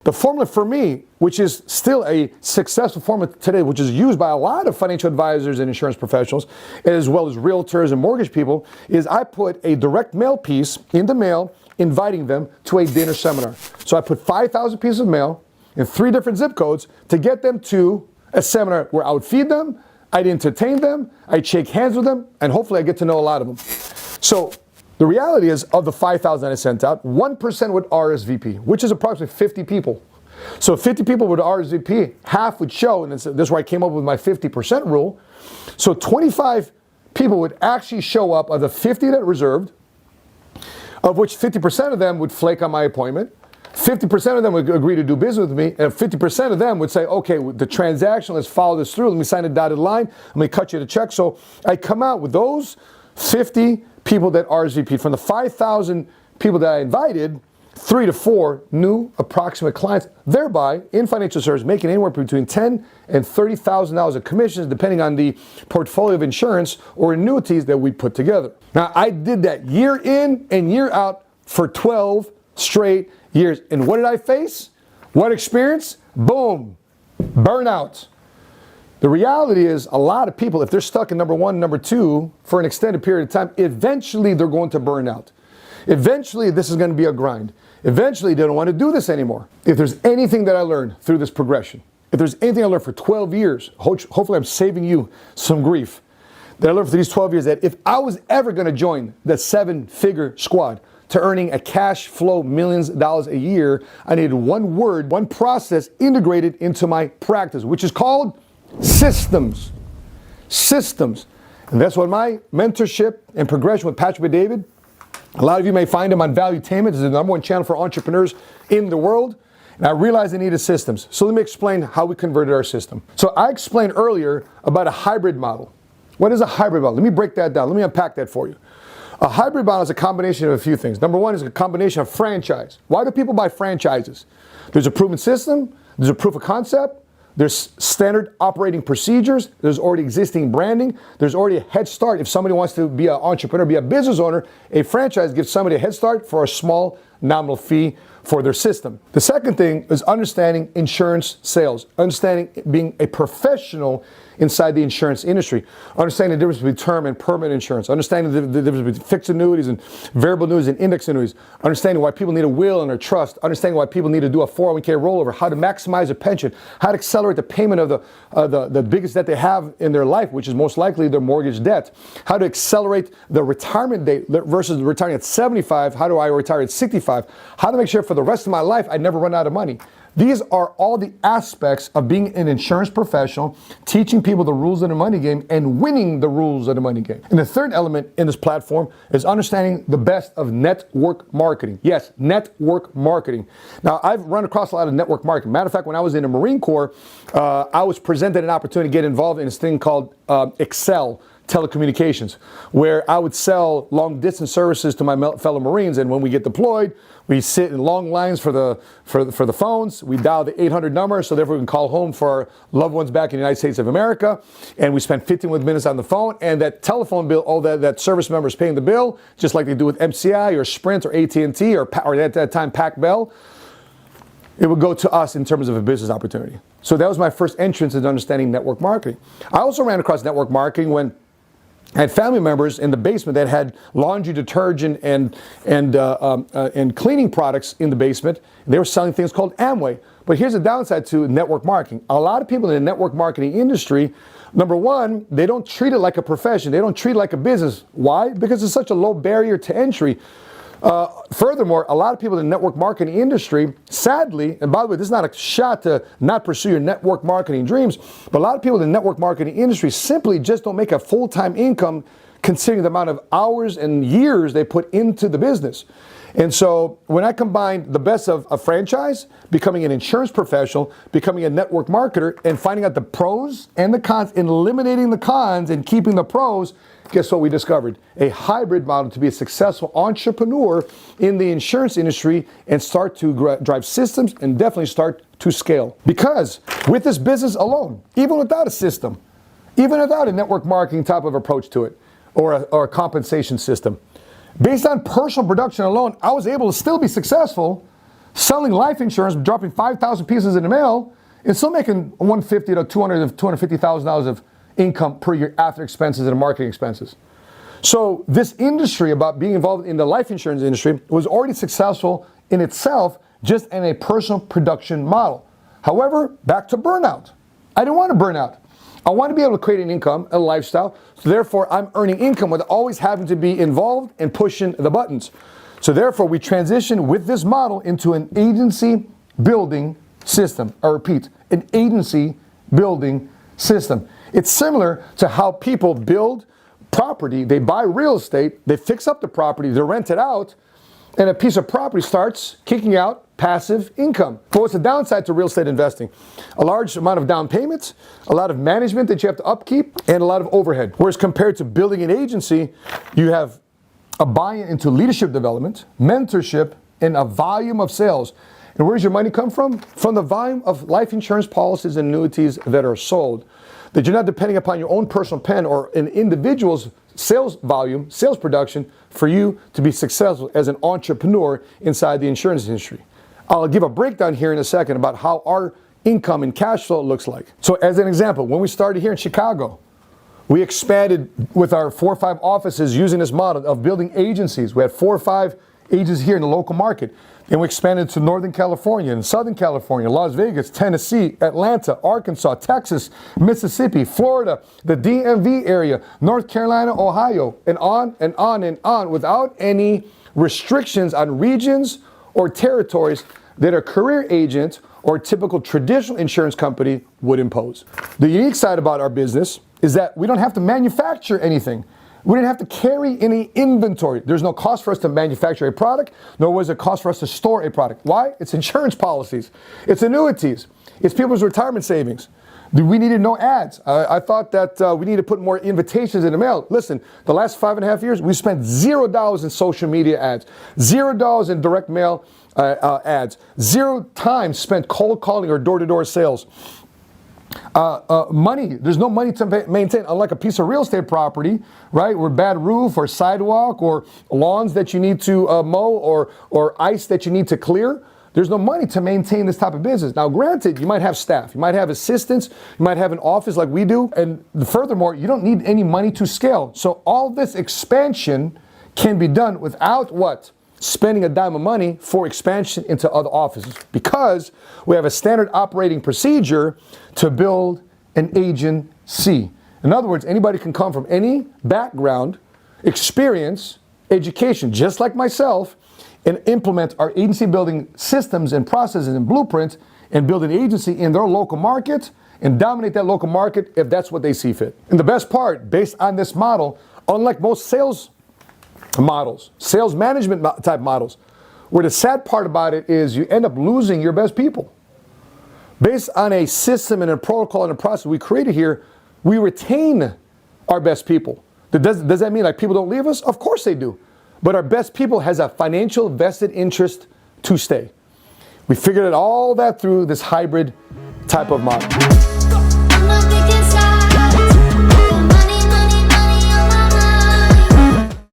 The formula for me, which is still a successful formula today, which is used by a lot of financial advisors and insurance professionals, as well as realtors and mortgage people, is I put a direct mail piece in the mail inviting them to a dinner seminar. So I put 5,000 pieces of mail in 3 different zip codes to get them to a seminar where I would feed them, I'd entertain them, I'd shake hands with them, and hopefully I get to know a lot of them. So the reality is, of the 5,000 I sent out, 1% would RSVP, which is approximately 50 people. So 50 people would RSVP, half would show, and this is where I came up with my 50% rule. So 25 people would actually show up of the 50 that reserved, of which 50% of them would flake on my appointment, 50% of them would agree to do business with me, and 50% of them would say, okay, the transaction, let's follow this through, let me sign a dotted line, let me cut you the check. So I come out with those 50 people that RSVP. From the 5,000 people that I invited, 3 to 4 new approximate clients, thereby in financial services making anywhere between $10,000 and $30,000 of commissions depending on the portfolio of insurance or annuities that we put together. Now I did that year in and year out for 12 straight years. And what did I face? What experience? Boom, burnout. The reality is a lot of people, if they're stuck in number 1, number 2 for an extended period of time, eventually they're going to burn out. Eventually this is going to be a grind. Eventually they don't want to do this anymore. If there's anything that I learned through this progression, if there's anything I learned for 12 years, hopefully I'm saving you some grief, that I learned for these 12 years, that if I was ever going to join the 7-figure squad to earning a cash flow millions of dollars a year, I needed one word, one process integrated into my practice, which is called systems. Systems. And that's what my mentorship and progression with Patrick with David, a lot of you may find him on Valuetainment. It's the #1 channel for entrepreneurs in the world. And I realized I needed systems. So let me explain how we converted our system. So I explained earlier about a hybrid model. What is a hybrid model? Let me break that down. Let me unpack that for you. A hybrid model is a combination of a few things. Number 1 is a combination of franchise. Why do people buy franchises? There's a proven system. There's a proof of concept. There's standard operating procedures. There's already existing branding. There's already a head start. If somebody wants to be an entrepreneur, be a business owner, a franchise gives somebody a head start for a small nominal fee for their system. The second thing is understanding insurance sales, understanding being a professional inside the insurance industry, understanding the difference between term and permanent insurance, understanding the difference between fixed annuities and variable annuities and index annuities, understanding why people need a will and a trust, understanding why people need to do a 401k rollover, how to maximize a pension, how to accelerate the payment of the biggest debt they have in their life, which is most likely their mortgage debt, how to accelerate the retirement date versus retiring at 75, how do I retire at 65, how to make sure for the rest of my life I never run out of money. These are all the aspects of being an insurance professional, teaching people the rules of the money game and winning the rules of the money game. And the third element in this platform is understanding the best of network marketing. Yes, network marketing. Now, I've run across a lot of network marketing. Matter of fact, when I was in the Marine Corps, I was presented an opportunity to get involved in this thing called Excel telecommunications, where I would sell long distance services to my fellow Marines, and when we get deployed, we sit in long lines for the phones. We dial the 800 number, so therefore we can call home for our loved ones back in the United States of America, and we spend 15 minutes on the phone, and that telephone bill, all that service member is paying the bill, just like they do with MCI or Sprint or AT&T or at that time Pac Bell. It would go to us in terms of a business opportunity. So that was my first entrance into understanding network marketing. I also ran across network marketing when I had family members in the basement that had laundry detergent and cleaning products in the basement. They were selling things called Amway. But here's the downside to network marketing. A lot of people in the network marketing industry, number 1, they don't treat it like a profession. They don't treat it like a business. Why? Because it's such a low barrier to entry. Furthermore, a lot of people in the network marketing industry, sadly, and by the way, this is not a shot to not pursue your network marketing dreams, but a lot of people in the network marketing industry simply just don't make a full-time income considering the amount of hours and years they put into the business. And so when I combined the best of a franchise, becoming an insurance professional, becoming a network marketer, and finding out the pros and the cons, and eliminating the cons and keeping the pros, guess what we discovered? A hybrid model to be a successful entrepreneur in the insurance industry and start to drive systems and definitely start to scale. Because with this business alone, even without a system, even without a network marketing type of approach to it, or a compensation system, based on personal production alone, I was able to still be successful selling life insurance, dropping 5,000 pieces in the mail, and still making $150,000 to $250,000 of income per year after expenses and marketing expenses. So this industry about being involved in the life insurance industry was already successful in itself, just in a personal production model. However, back to burnout. I didn't want to burn out. I want to be able to create an income, a lifestyle, so therefore I'm earning income without always having to be involved and pushing the buttons. So therefore we transitioned with this model into an agency building system. I repeat, an agency building system. It's similar to how people build property. They buy real estate, they fix up the property, they rent it out, and a piece of property starts kicking out passive income. But what's the downside to real estate investing? A large amount of down payments, a lot of management that you have to upkeep, and a lot of overhead. Whereas compared to building an agency, you have a buy-in into leadership development, mentorship, and a volume of sales. And where does your money come from? From the volume of life insurance policies and annuities that are sold. That you're not depending upon your own personal pen or an individual's sales volume, sales production, for you to be successful as an entrepreneur inside the insurance industry. I'll give a breakdown here in a second about how our income and cash flow looks like. So as an example, when we started here in Chicago, we expanded with our 4 or 5 offices using this model of building agencies. We had 4 or 5 agencies here in the local market. Then we expanded to Northern California and Southern California, Las Vegas, Tennessee, Atlanta, Arkansas, Texas, Mississippi, Florida, the DMV area, North Carolina, Ohio, and on and on and on, without any restrictions on regions or territories that a career agent or typical traditional insurance company would impose. The unique side about our business is that we don't have to manufacture anything. We didn't have to carry any inventory. There's no cost for us to manufacture a product, nor was it cost for us to store a product. Why? It's insurance policies. It's annuities. It's people's retirement savings. We needed no ads. I thought that we needed to put more invitations in the mail. Listen, the last 5.5 years, we spent $0 in social media ads, $0 in direct mail ads, 0 time spent cold calling or door-to-door sales. Money, there's no money to maintain, unlike a piece of real estate property, right? Or bad roof or sidewalk or lawns that you need to mow or ice that you need to clear. There's no money to maintain this type of business. Now, granted, you might have staff, you might have assistants, you might have an office like we do, and furthermore, you don't need any money to scale. So all this expansion can be done without what? Spending a dime of money for expansion into other offices, because we have a standard operating procedure to build an agency. In other words, anybody can come from any background, experience, education, just like myself, and implement our agency building systems and processes and blueprints and build an agency in their local market and dominate that local market if that's what they see fit. And the best part, based on this model, unlike most sales models, sales management type models, where the sad part about it is you end up losing your best people. Based on a system and a protocol and a process we created here, we retain our best people. Does that mean like people don't leave us? Of course they do. But our best people has a financial vested interest to stay. We figured out all that through this hybrid type of model.